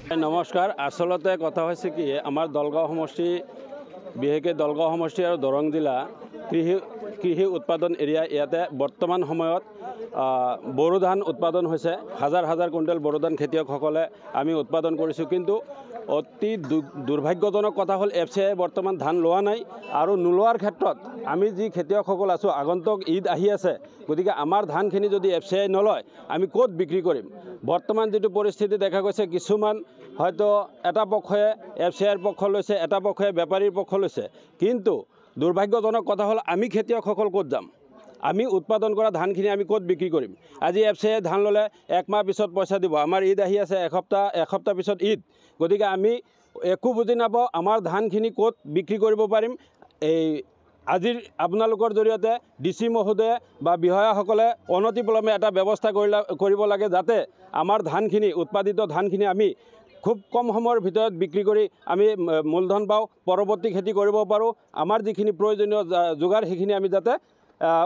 নমস্কাৰ। আসলতে কথা হৈছে কি আমাৰ দলগাঁও সমষ্টি বিশেষকৈ দলগাঁও সমষ্টি আৰু দৰং জিলা কৃষি উৎপাদন এৰিয়া ইয়াতে বৰ্তমান সময়ত বড়ো ধান উৎপাদন হৈছে। হাজাৰ হাজাৰ কুইণ্টেল বড়ো ধান খেতিয়কসকলে আমি উৎপাদন কৰিছোঁ, কিন্তু অতি দুৰ্ভাগ্যজনক কথা হ'ল FCI বৰ্তমান ধান লোৱা নাই আৰু নোলোৱাৰ ক্ষেত্ৰত আমি যি খেতিয়কসকল আছোঁ, আগন্তুক ঈদ আহি আছে, গতিকে আমাৰ ধানখিনি যদি FCI নলয় আমি ক'ত বিক্ৰী কৰিম। বৰ্তমান যিটো পৰিস্থিতি দেখা গৈছে, কিছুমান হয়তো এটা পক্ষই FCIৰ পক্ষ লৈছে, এটা পক্ষই বেপাৰীৰ পক্ষ লৈছে, কিন্তু দুৰ্ভাগ্যজনক কথা হ'ল আমি খেতিয়কসকল ক'ত যাম। আমি উৎপাদন কৰা ধানখিনি আমি ক'ত বিক্ৰী কৰিম। আজি FCI ধান ল'লে একমাহ পিছত পইচা দিব, আমাৰ ঈদ আহি আছে, এসপ্তাহ পিছত ঈদ, গতিকে আমি একো বুজি নাপাওঁ আমাৰ ধানখিনি ক'ত বিক্ৰী কৰিব পাৰিম। এই আজিৰ আপোনালোকৰ জৰিয়তে DC মহোদয়ে বা বিষয়াসকলে অনতিপলমে এটা ব্যৱস্থা কৰিব লাগে, যাতে আমাৰ ধানখিনি উৎপাদিত ধানখিনি আমি খুব কম সময়ৰ ভিতৰত বিক্ৰী কৰি আমি মূলধন পাওঁ, পৰৱৰ্তী খেতি কৰিব পাৰোঁ। আমাৰ যিখিনি প্ৰয়োজনীয় যোগাৰ সেইখিনি আমি যাতে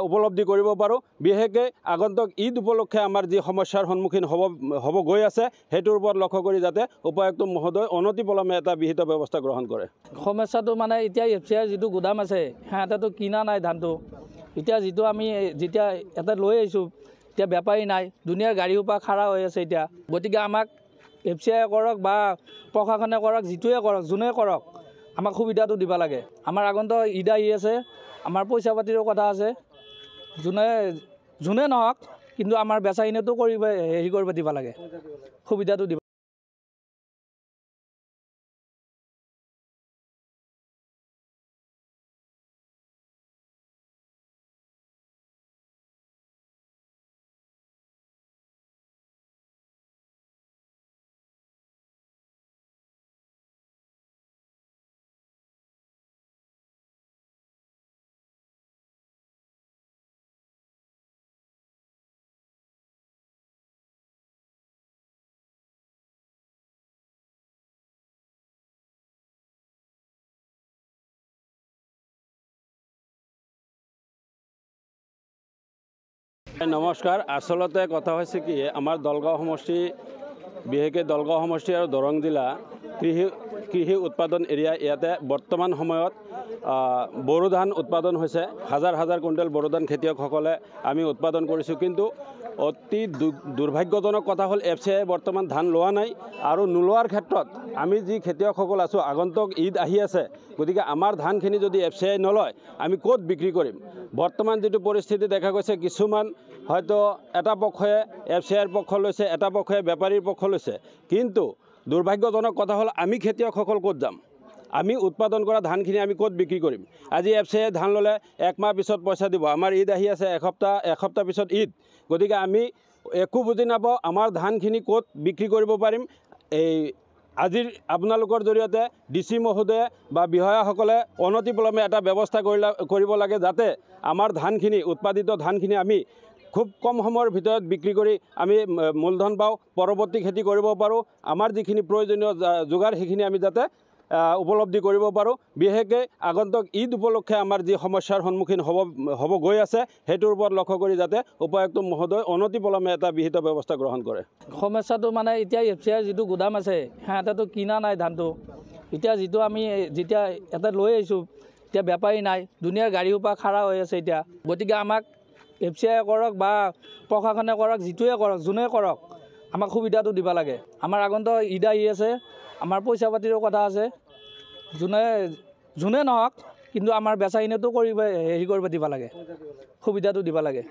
উপলব্ধি কৰিব পাৰোঁ। বিশেষকৈ আগন্তুক ঈদ উপলক্ষে আমাৰ যি সমস্যাৰ সন্মুখীন হ'ব গৈ আছে, সেইটোৰ ওপৰত লক্ষ্য কৰি যাতে উপায়ুক্ত মহোদয় অনতিপলমে এটা বিহিত ব্যৱস্থা গ্ৰহণ কৰে। সমস্যাটো মানে এতিয়া FCI যিটো গুদাম আছে, সিহঁতেতো কিনা নাই ধানটো। এতিয়া যিটো আমি যেতিয়া এটা লৈ আহিছোঁ, এতিয়া বেপাৰী নাই, দুনিয়াৰ গাড়ীৰ পৰা খাৰা হৈ আছে এতিয়া। গতিকে আমাক FCI কৰক বা প্ৰশাসনে কৰক, যিটোৱে কৰক, যোনে কৰক, আমাক সুবিধাটো দিব লাগে। আমাৰ আগন্তুক ঈদ আহি আছে, আমাৰ পইচা পাতিৰো কথা আছে। যোনে নহওক, কিন্তু আমাৰ বেচাখিনিতো কৰিব দিব লাগে, সুবিধাটো দিব। নমস্কাৰ। আসলতে কথা হৈছে কি আমাৰ দলগাঁও সমষ্টি বিশেষকৈ দলগাঁও সমষ্টি আৰু দৰং জিলা কৃষি উৎপাদন এৰিয়া ইয়াতে বৰ্তমান সময়ত বড়ো ধান উৎপাদন হৈছে। হাজাৰ হাজাৰ কুইণ্টেল বড়ো ধান খেতিয়কসকলে আমি উৎপাদন কৰিছোঁ, কিন্তু অতি দুৰ্ভাগ্যজনক কথা হ'ল FCI বৰ্তমান ধান লোৱা নাই আৰু নোলোৱাৰ ক্ষেত্ৰত আমি যি খেতিয়কসকল আছোঁ, আগন্তুক ঈদ আহি আছে, গতিকে আমাৰ ধানখিনি যদি FCI নলয় আমি ক'ত বিক্ৰী কৰিম। বৰ্তমান যিটো পৰিস্থিতি দেখা গৈছে, কিছুমান হয়তো এটা পক্ষই FCIৰ পক্ষ লৈছে, এটা পক্ষই বেপাৰীৰ পক্ষ লৈছে, কিন্তু দুৰ্ভাগ্যজনক কথা হ'ল আমি খেতিয়কসকল ক'ত যাম। আমি উৎপাদন কৰা ধানখিনি আমি ক'ত বিক্ৰী কৰিম। আজি FCI ধান ল'লে একমাহ পিছত পইচা দিব, আমাৰ ঈদ আহি আছে, এসপ্তাহ পিছত ঈদ, গতিকে আমি একো বুজি নাপাওঁ আমাৰ ধানখিনি ক'ত বিক্ৰী কৰিব পাৰিম। এই আজিৰ আপোনালোকৰ জৰিয়তে DC মহোদয়ে বা বিষয়াসকলে অনতিপলমে এটা ব্যৱস্থা কৰিব লাগে, যাতে আমাৰ ধানখিনি উৎপাদিত ধানখিনি আমি খুব কম সময়ৰ ভিতৰত বিক্ৰী কৰি আমি মূলধন পাওঁ, পৰৱৰ্তী খেতি কৰিব পাৰোঁ। আমাৰ যিখিনি প্ৰয়োজনীয় যোগাৰ সেইখিনি আমি যাতে উপলব্ধি কৰিব পাৰোঁ। বিশেষকৈ আগন্তুক ঈদ উপলক্ষে আমাৰ যি সমস্যাৰ সন্মুখীন হ'ব গৈ আছে, সেইটোৰ ওপৰত লক্ষ্য কৰি যাতে উপায়ুক্ত মহোদয় অনতিপলমে এটা বিহিত ব্যৱস্থা গ্ৰহণ কৰে। সমস্যাটো মানে এতিয়া FCI যিটো গুদাম আছে, সিহঁতেতো কিনা নাই ধানটো। এতিয়া যিটো আমি যেতিয়া এটা লৈ আহিছোঁ, এতিয়া বেপাৰী নাই, দুনিয়াৰ গাড়ীৰ পৰা খাৰা হৈ আছে এতিয়া। গতিকে আমাক FCI কৰক বা প্ৰশাসনে কৰক, যিটোৱে কৰক, যোনে কৰক, আমাক সুবিধাটো দিব লাগে। আমাৰ আগন্তুক ঈদ আহি আছে, আমাৰ পইচা পাতিৰো কথা আছে। যোনে নহওক, কিন্তু আমাৰ বেচাখিনিতো কৰিব দিব লাগে, সুবিধাটো দিব লাগে।